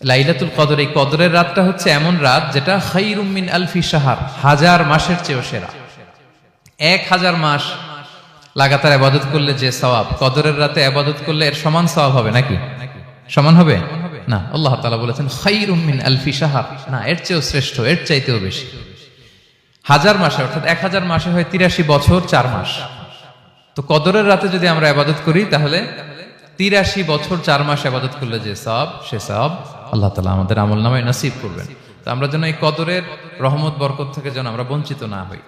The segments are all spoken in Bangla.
লাইলাতুল কদর, এই কদরের রাতটা হচ্ছে এমন রাত যেটা খায়রুম মিন আলফি শাহর, 1000 মাসের চেয়েও সেরা। 1000 মাস লাগাতার ইবাদত করলে যে সওয়াব, কদরের রাতে ইবাদত করলে এর সমান সওয়াব হবে নাকি? সমান হবে না। আল্লাহ তাআলা বলেছেন খায়রুম মিন আলফি শাহর, না, এর চেয়েও শ্রেষ্ঠ, এর চাইতেও বেশি। 1000 মাসে, অর্থাৎ 1000 মাসে হয় 83 বছর 4 মাস। তো কদরের রাতে যদি আমরা ইবাদত করি তাহলে 83 বছর 4 মাস ইবাদত করলে যে সওয়াব, সে সওয়াব আল্লাহ তাআলা আমাদের আমলনামায় নসিব করবেন। তো আমরা যেন এই কদরের রহমত বরকত থেকে যেন আমরা বঞ্চিত না হই।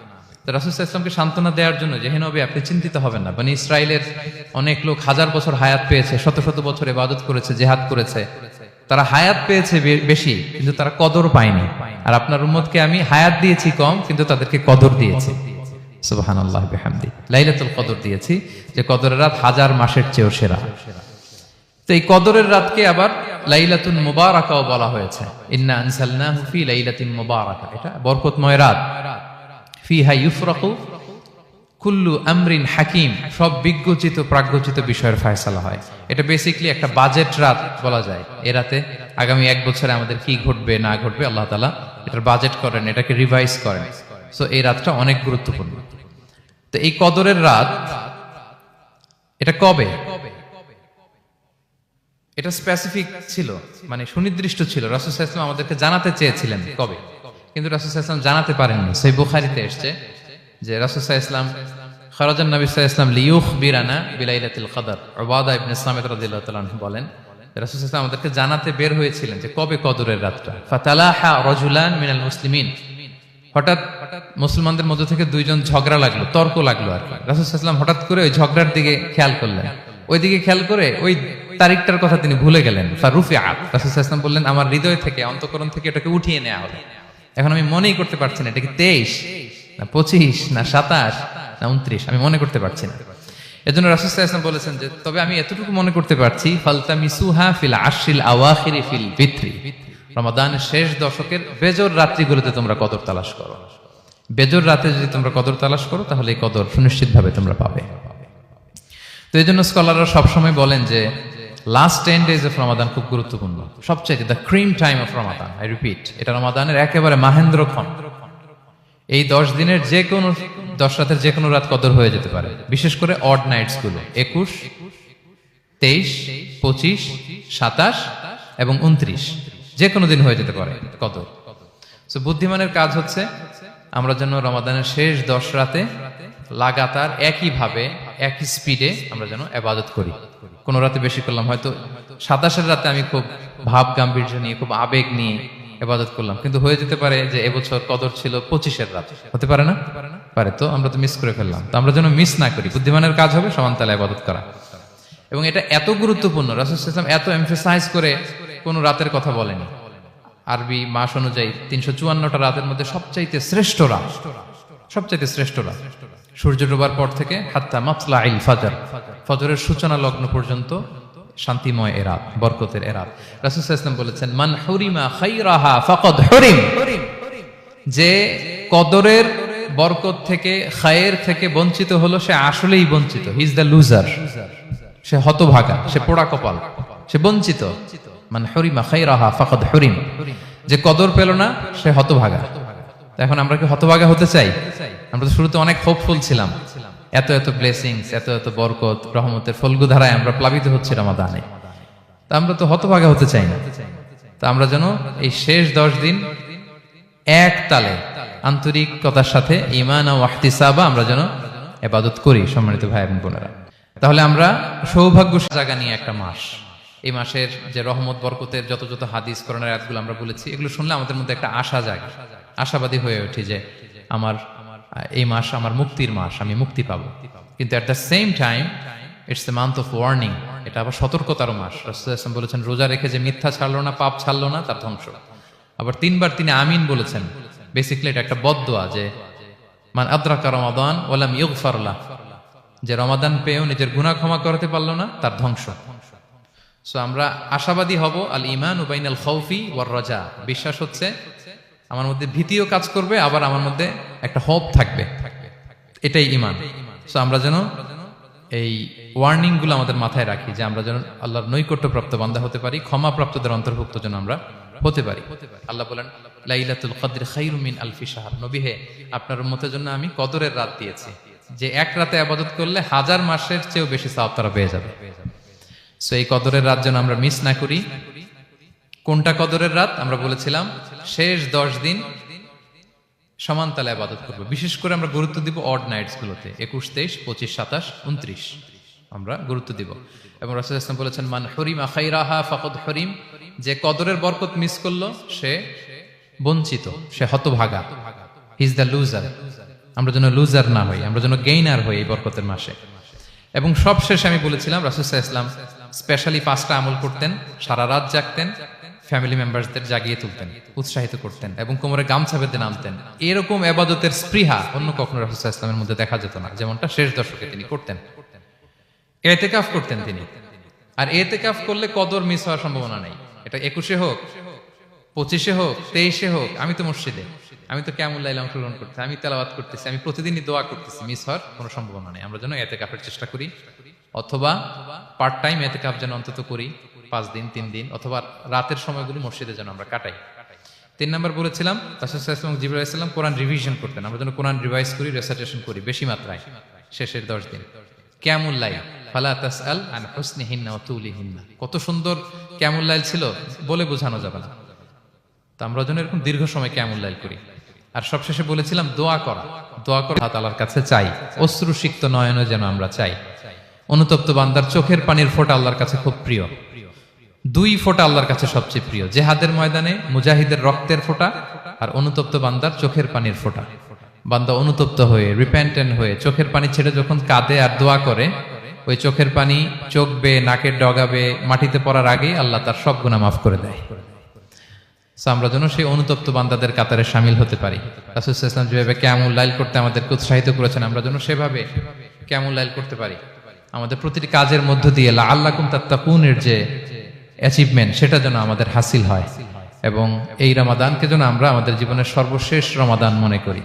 তো রাসূল সাল্লাল্লাহু আলাইহি ওয়াসাল্লামকে সান্ত্বনা দেওয়ার জন্য, যে হে নবী আপনি চিন্তিত হবেন না, বনি ইসরাইলের অনেক লোক 1000 বছর হায়াত পেয়েছে, শত শত বছর ইবাদত করেছে, জিহাদ করেছে, তারা হায়াত পেয়েছে বেশি কিন্তু তারা কদর পায়নি। আর আপনার উম্মতকে আমি হায়াত দিয়েছি কম কিন্তু তাদেরকে কদর দিয়েছি। সুবহানাল্লাহ বিহামদি, লাইলাতুল কদর দিয়েছি, যে কদরের রাত 1000 মাসের চেয়েও সেরা। তো এই কদরের রাতকে আবার লাইলাতুল মুবারাকাও বলা হয়েছে। ইন্না আনসালনাহু ফি লাইলাতিন মুবারাকা, এটা বরকতময় রাত। ফিহা ইউফরাকু কুল্লু আমরিন হাকিম, সব বিজ্ঞচিত প্রাজ্ঞচিত বিষয়ের ফয়সালা হয়। এটা বেসিক্যালি একটা বাজেট রাত বলা যায়। এ রাতে আগামী 1 বছরে আমাদের কি ঘটবে না ঘটবে আল্লাহ তাআলা এটার বাজেট করেন, এটাকে রিভাইজ করেন। সো এই রাতটা অনেক গুরুত্বপূর্ণ। তো এই কদরের রাত এটা কবে, এটা স্পেসিফিক ছিল, মানে সুনির্দিষ্ট ছিল। রাসূল সাল্লাল্লাহু আলাইহি ওয়াসাল্লাম আমাদেরকে জানাতে চেয়েছিলেন কবে, কিন্তু রাসূল সাল্লাল্লাহু আলাইহি ওয়াসাল্লাম জানাতে পারেননি। সহিহ বুখারীতে এসেছে যে রাসূল সাল্লাল্লাহু আলাইহি ওয়াসাল্লাম খারাজান নবী সাল্লাল্লাহু আলাইহি ওয়াসাল্লাম লিয়ুখবিরানা বিলাইলাতিল কদর। উবাদা ইবনে সামিত রাদিয়াল্লাহু তাআলা আনহু বলেন রাসূল সাল্লাল্লাহু আলাইহি ওয়াসাল্লাম আমাদেরকে জানাতে বের হয়েছিলেন যে কবে কদরের রাতটা। ফাতালাহা রাজুলান মিনাল মুসলিমিন, হঠাৎ মুসলমানদের মধ্য থেকে দুইজন ঝগড়া লাগলো, তর্ক লাগলো আর কি। রাসূল সাল্লাল্লাহু আলাইহি ওয়াসাল্লাম হঠাৎ করে ওই ঝগড়ার দিকে খেয়াল করলেন, ওইদিকে খেয়াল করে ওই তারিখটার কথা তিনি ভুলে গেলেন। ফারুফিআত, রাসূল সাল্লাল্লাহু আলাইহি ওয়াসাল্লাম বললেন আমার হৃদয় থেকে, অন্তঃকরণ থেকে এটাকে উঠিয়ে নেওয়া হলো। এখন আমি মনেই করতে পারছি না এটা কি 23 না 25 না 27 না 29, আমি মনে করতে পারছি না। এজন্য রাসূল সাল্লাল্লাহু আলাইহি ওয়াসাল্লাম বলেছেন যে তবে আমি এতটুকু মনে করতে পারছি, ফালতামিসুহা ফিল আশরিল আওয়াখিরি ফিল বিত্রি, রমাদানের শেষ দশকের বেজর রাত্রিগুলোতে তোমরা কদর তালাশ করো। বেজর রাতে যদি তোমরা কদর তালাশ করো তাহলে এই কদর সুনিশ্চিতভাবে তোমরা পাবে। তো এই জন্য স্কলাররা সবসময় বলেন যে লাস্ট 10 days অফ রমাদান খুব গুরুত্বপূর্ণ, সবচেয়ে the cream time of Ramadan. I repeat, এটা রমাদানের একেবারে মাহেন্দ্রক্ষণ। এই 10 দিনের যে কোনো 10 রাতের যে কোনো রাত কদর হয়ে যেতে পারে, বিশেষ করে অড নাইটস গুলো 21, 23, 25, 27 এবং 29, যে কোনো দিন হয়ে যেতে পারে কদর। সো বুদ্ধিমানের কাজ হচ্ছে আমরা যেন রমাদানের শেষ 10 রাতে লাগাতার একইভাবে একই স্পিডে আমরা যেন ইবাদত করি। কোন রাতে বেশি করলাম, হয়তো 27-এর রাতে আমি খুব ভাব গাম্ভীর্য নিয়ে, খুব আবেগ নিয়ে ইবাদত করলাম, কিন্তু হয়ে যেতে পারে যে এবছর কদর ছিল 25-এর রাতে, হতে পারে না? পারে। তো আমরা তো মিস করে ফেললাম। তো আমরা যেন মিস না করি। বুদ্ধিমানের কাজ হবে সমান তালে ইবাদত করা। এবং এটা এত গুরুত্বপূর্ণ, রাসূল সাল্লাল্লাহু আলাইহি ওয়াসাল্লাম এত এমফাসাইজ করে কোন রাতের কথা বলেনি। আরবি মাস অনুযায়ী 354টা রাতের মধ্যে সবচাইতে শ্রেষ্ঠ রাত, সবচাইতে শ্রেষ্ঠ রাত সূর্য ডোবার পর থেকে হাত্তা মাতলাইল ফাজর, ফজরের সূচনা লগ্ন পর্যন্ত শান্তিময় এ রাত, বরকতের এ রাত। রাসূল সাল্লাল্লাহু আলাইহি ওয়াসাল্লাম বলেছেন মান হুরিমা খায়রাহা ফাকাদ হুরিম, যে কদরের বরকত থেকে, খায়ের থেকে বঞ্চিত হলো সে আসলেই বঞ্চিত। হি ইজ দ্য লুজার, সে হতভাগা, সে পোড়া কপাল, সে বঞ্চিত। মান হুরিমা খায়রাহা ফাকাদ হুরিম, যে কদর পেল না সে হতভাগা। এখন আমরা কি হতভাগা হতে চাই? আমরা তো শুরুতে অনেক হোপফুল ছিলাম, এত এত ব্লেসিংস, এত এত বরকত, রহমতের ফলগুধারায় আমরা প্লাবিত হচ্ছি রমাদানে। তা আমরা তো হতভাগা হতে চাই না। তা আমরা যেন এই শেষ 10 দিন এক তালে আন্তরিকতার সাথে ঈমান ও ইহতিসাবা আমরা যেন ইবাদত করি। সম্মানিত ভাই এবং বোনেরা, তাহলে আমরা সৌভাগ্য জায়গা নিয়ে একটা মাস, এই মাসের যে রহমত বরকতের যত যত হাদিস কোরআনের আয়াতগুলো আমরা বলেছি, এগুলো শুনলে আমাদের মধ্যে একটা আশা জাগে, আশাবাদী হয়ে উঠি যে আমার এই মাস আমার মুক্তির মাস, আমি মুক্তি পাবো। কিন্তু at the same time it's the month of warning, এটা আবার সতর্কতার মাস। রাসূল সাল্লাল্লাহু আলাইহি ওয়াসাল্লাম বলেছেন রোজা রেখে যে মিথ্যা ছাড়লো না, পাপ ছাড়লো না, তার ধ্বংস। আবার 3 বার তিনি আমিন বলেছেন। বেসিক্যালি এটা একটা বদদোয়া যে মান আদরাকা রমাদান ওয়া লাম ইগফার লাহ, যে রমাদান পেয়েও নিজের গুনাহ ক্ষমা করতে পারলো না, তার ধ্বংস। সো আমরা আশাবাদী হব। আল ঈমানু বাইনাল খাউফি ওয়ার রাজা, বিশ্বাস হচ্ছে আমার মধ্যে ভীতিও কাজ করবে, আবার আমার মধ্যে একটা হোপ থাকবে, এটাই ঈমান। সো আমরা যেন এই ওয়ার্নিংগুলো আমাদের মাথায় রাখি যে আমরা যেন আল্লাহর নৈকট্যপ্রাপ্ত বান্দা হতে পারি, ক্ষমাপ্রাপ্তদের অন্তর্ভুক্ত যেন আমরা হতে পারি। আল্লাহ বলেন লাইলাতুল কদর খায়রুম মিন আলফি শাহর, নবী হে আপনার উম্মতের জন্য আমি কদরের রাত দিয়েছি, যে এক রাতে ইবাদত করলে 1000 মাসের চেয়েও বেশি সওয়াব তারা পেয়ে যাবে। সো এই কদরের রাত যেন আমরা মিস না করি। কোনটা কদরের রাত? আমরা বলেছিলাম শেষ 10 দিন সমান তালে ইবাদত করব। বিশেষ করে আমরা গুরুত্ব দিব অড নাইটস গুলোতে, 21, 23, 25, 27, 29 আমরা গুরুত্ব দিব। এবং রাসূল সাল্লাল্লাহু আলাইহি ওয়াসাল্লাম বলেছেন মান হুরিমা খায়রাহা ফাকাদ হুরিম, যে কদরের বরকত মিস করলো সে বঞ্চিত, সে হতভাগা, হি ইজ দ্য লুজার। আমরা যেন লুজার না হই, আমরা যেন গেইনার হই এই বরকতের মাসে। এবং সবশেষে আমি বলেছিলাম রাসূল সাল্লাল্লাহু আলাইহি ওয়াসাল্লাম স্পেশালি 5টা আমল করতেন, সারা রাত জাগতেন, ফ্যামিলি মেম্বারসদের জাগিয়ে তুলতেন, উৎসাহিত করতেন এবং কোমরে গামছা বেঁধে নামতেন। এরকম ইবাদতের স্পৃহা অন্য কখনো রাসূল সাল্লাল্লাহু আলাইহি ওয়াসাল্লামের মধ্যে দেখা যেত না, যেমনটা শেষ দশকে তিনি করতেন। ইতিকাফ করতেন তিনি, আর ইতিকাফ করলে কদর মিস হওয়ার সম্ভাবনা নেই। এটা 21-এ হোক, 25-এ হোক, 23-এ হোক, আমি তো মসজিদে, আমি তো কিয়ামুল লাইলে অংশগ্রহণ করতেছি, আমি তেলাওয়াত করতেছি, আমি প্রতিদিনই দোয়া করতেছি, মিস হওয়ার কোনো সম্ভাবনা নেই। আমরা যেন ইতিকাফের চেষ্টা করি, অথবা পার্ট টাইম ইতিকাফ যেন অন্তত করি 5 দিন, 3 দিন, অথবা রাতের সময়গুলো মসজিদে যেন আমরা কাটাই। 3 নম্বর বলেছিলাম রাসূল সাল্লাল্লাহু আলাইহি ওয়াসাল্লাম জিবরাইল আলাইহিস সালাম কোরআন রিভিশন করতেন, আমরা যেন কোরআন রিভাইজ করি, রেসাইটেশন করি বেশি মাত্রায় শেষের 10 দিন। কিয়ামুল লাইল ফালা তাসআল আন হুসনিহিন্না ওয়া তুলিহিন্না, কত সুন্দর কিয়ামুল লাইল ছিল বলে বোঝানো যাবে না। তো আমরা যেন এরকম দীর্ঘ সময় কিয়ামুল লাইল করি। আর সবশেষে বলেছিলাম দোয়া করা, দোয়া করে আল্লাহ তাআলার কাছে চাই, অশ্রুসিক্ত নয়নে যেন আমরা চাই। অনুতপ্ত বান্দার চোখের পানির ফোঁটা আল্লাহর কাছে খুব প্রিয়। 2 ফোঁটা আল্লাহর কাছে সবচেয়ে প্রিয়, জিহাদের ময়দানে মুজাহিদের রক্তের ফোঁটা আর অনুতপ্ত বান্দার চোখের পানির ফোঁটা। বান্দা অনুতপ্ত হয়ে, রিপেন্টেন্ট হয়ে চোখের পানি ছেড়ে যখন কাঁদে আর দোয়া করে, ওই চোখের পানি চোখ বেয়ে, নাকের ডগাবে, মাটিতে পড়ার আগেই আল্লাহ তার সব গুনাহ মাফ করে দেয়। সো আমরা যেন সেই অনুতপ্ত বান্দাদের কাতারে শামিল হতে পারি। রাসূল সাল্লাল্লাহু আলাইহি ওয়াসাল্লাম যেভাবে কিয়ামুল লাইল করতে আমাদেরকে উৎসাহিত করেছেন, আমরা যেন সেভাবে কিয়ামুল লাইল করতে পারি। আমাদের প্রতিটি কাজের মধ্য দিয়ে লাআল্লাকুম তাত্তাকুনের যে অ্যাচিভমেন্ট, সেটা যেন আমাদের হাসিল হয়। এবং এই রমাদানকে যেন আমরা আমাদের জীবনের সর্বশেষ রমাদান মনে করি।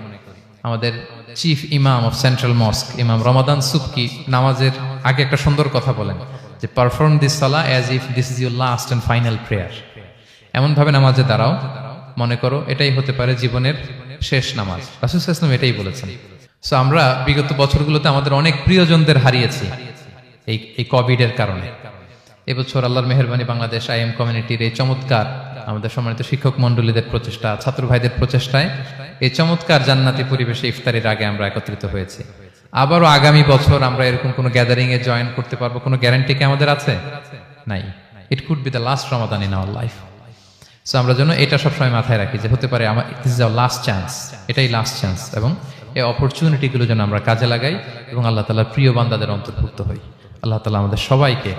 আমাদের চিফ ইমাম অফ সেন্ট্রাল মস্ক ইমাম রমাদান সুবকি নামাজের আগে একটা সুন্দর কথা বলেন যে perform this Salah as if this is your last and final prayer. এমন ভাবে নামাজে দাঁড়াও, মনে করো এটাই হতে পারে জীবনের শেষ নামাজ। রাসূল সাল্লাল্লাহু আলাইহি ওয়াসাল্লাম এটাই বলেছেন। সো আমরা বিগত বছরগুলোতে আমাদের অনেক প্রিয়জনদের হারিয়েছি এই কোভিড এর কারণে। এবছর আল্লাহর মেহেরবানি বাংলাদেশ আইএম কমিউনিটির এই চমৎকার, আমাদের সম্মানিত শিক্ষক মন্ডলীদের প্রচেষ্টা, ছাত্র ভাইদের প্রচেষ্টায় এই চমৎকার জান্নাতি পরিবেশে ইফতারের আগে আমরা একত্রিত হয়েছি। আবারও আগামী বছর আমরা এরকম কোনো গ্যাদারিং এ জয়েন করতে পারবো, কোনো গ্যারান্টি কি আমাদের আছে? নাই। It could be the last Ramadan in our life. So আমরা যেন এটা সবসময় মাথায় রাখি যে হতে পারে আমার this is our last chance, এটাই লাস্ট চান্স। এবং এই অপরচুনিটিগুলো যেন আমরা কাজে লাগাই এবং আল্লাহ তাআলার প্রিয় বান্দাদের অন্তর্ভুক্ত হই। আল্লাহ তাআলা আমাদের সবাইকে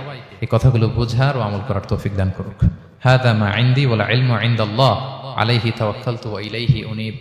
এই কথাগুলো বোঝার ও আমল করার তৌফিক দান করুক। হাদা মা ইনদি ওয়াল ইলমু ইনদাল্লাহ আলাইহি তাওয়াক্কালতু ওয়া ইলাইহি উনীব।